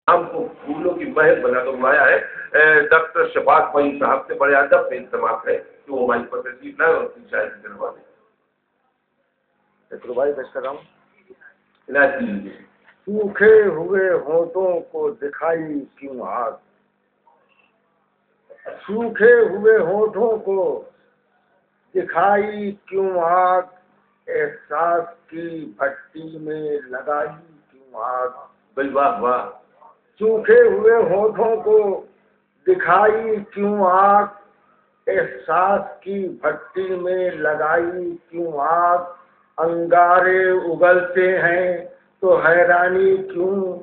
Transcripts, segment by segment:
شام کو پھولوں کی محل بنا کر بلایا ہے ڈاکٹر شفاق فہیم صاحب سے بڑے ادب سے التماس ہے کہ وہ مائک پر تشریف لائے اور اپنی شاعری کروا دیں. بھائی پیش کر رہا ہوں. عنایت کیجیے. سوکھے ہوئے ہونٹوں کو دکھائی کیوں آگ, سوکھے ہوئے ہونٹوں کو دکھائی کیوں آگ, احساس کی بھٹی میں لگائی کیوں آگ. بھائی واہ واہ. سوکھے ہوئے ہونٹوں کو دکھائی کیوں آگ, احساس کی بھٹی میں لگائی کیوں آگ. انگارے اگلتے ہیں تو حیرانی کیوں,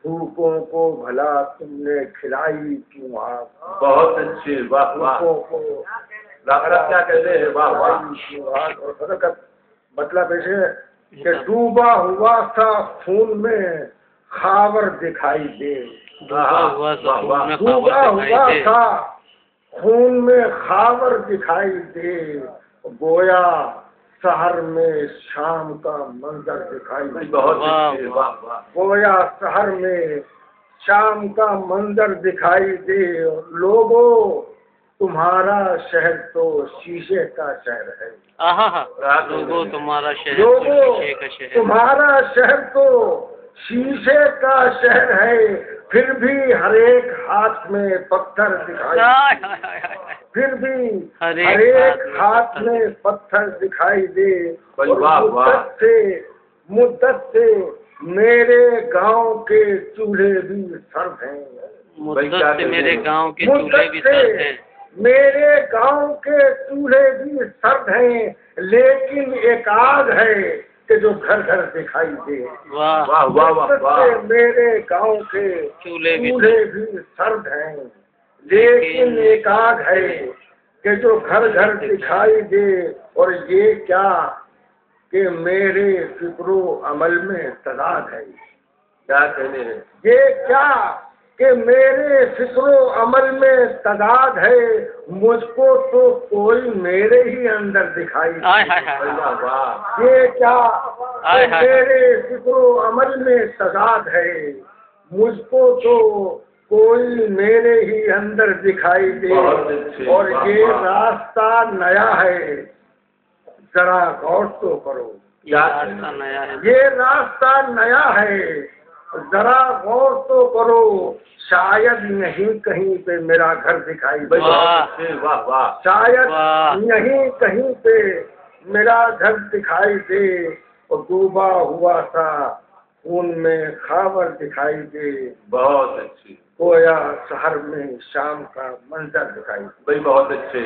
پھوکوں کو بھلا تم نے کھلائی کیوں آگ. بہت اچھے. واہ واہ. پھوکوں کو کیا کہتے ہیں. واہ واہ. اور صدقت مطلب ایسے کہ ڈوبا ہوا تھا خون میں خاور دکھائی دے. ڈوبا ہوا تھا خون میں خاور دکھائی دے, گویا سحر میں شام کا منظر دکھائی دے. بہت اچھے. واہ واہ. گویا سحر میں شام کا منظر دکھائی دے. لوگوں تمہارا شہر تو شیشے کا شہر ہے. لوگوں تمہارا شہر لوگوں تمہارا شہر تو شیشے کا شہر ہے, پھر بھی ہر ایک ہاتھ میں پتھر دکھائی, پھر بھی ہر ایک ہاتھ میں پتھر دکھائی دے. مدت سے میرے گاؤں کے چولہے بھی سرد ہیں. مدت سے میرے گاؤں کے چولہے بھی سرد ہیں. میرے گاؤں کے چولہے بھی سرد ہیں, لیکن ایک آگ ہے کہ جو گھر گھر دکھائی دے. میرے گاؤں کے چولہے بھی سرد ہیں, لیکن ایک آگ ہے کہ جو گھر گھر دکھائی دے. اور یہ کیا کہ میرے فکر و عمل میں تضاد ہے. کیا کہنے ہیں. یہ کیا کہ میرے فکر و عمل میں تضاد ہے, مجھ کو تو کوئی میرے ہی اندر دکھائی دے. یہ کیا کہ میرے فکر و عمل میں تضاد ہے, مجھ کو تو کوئی میرے ہی اندر دکھائی دے. اور یہ راستہ نیا ہے, ذرا غور تو کرو. یہ راستہ نیا ہے, ذرا غور تو کرو. شاید یہیں کہیں پہ میرا گھر دکھائی دے. شاید یہیں کہیں پہ میرا گھر دکھائی دے. اور ڈوبا ہوا تھا خون میں خاور دکھائی دے. بہت اچھی. گویا سحر میں شام کا منظر دکھائی دے. بہت اچھے.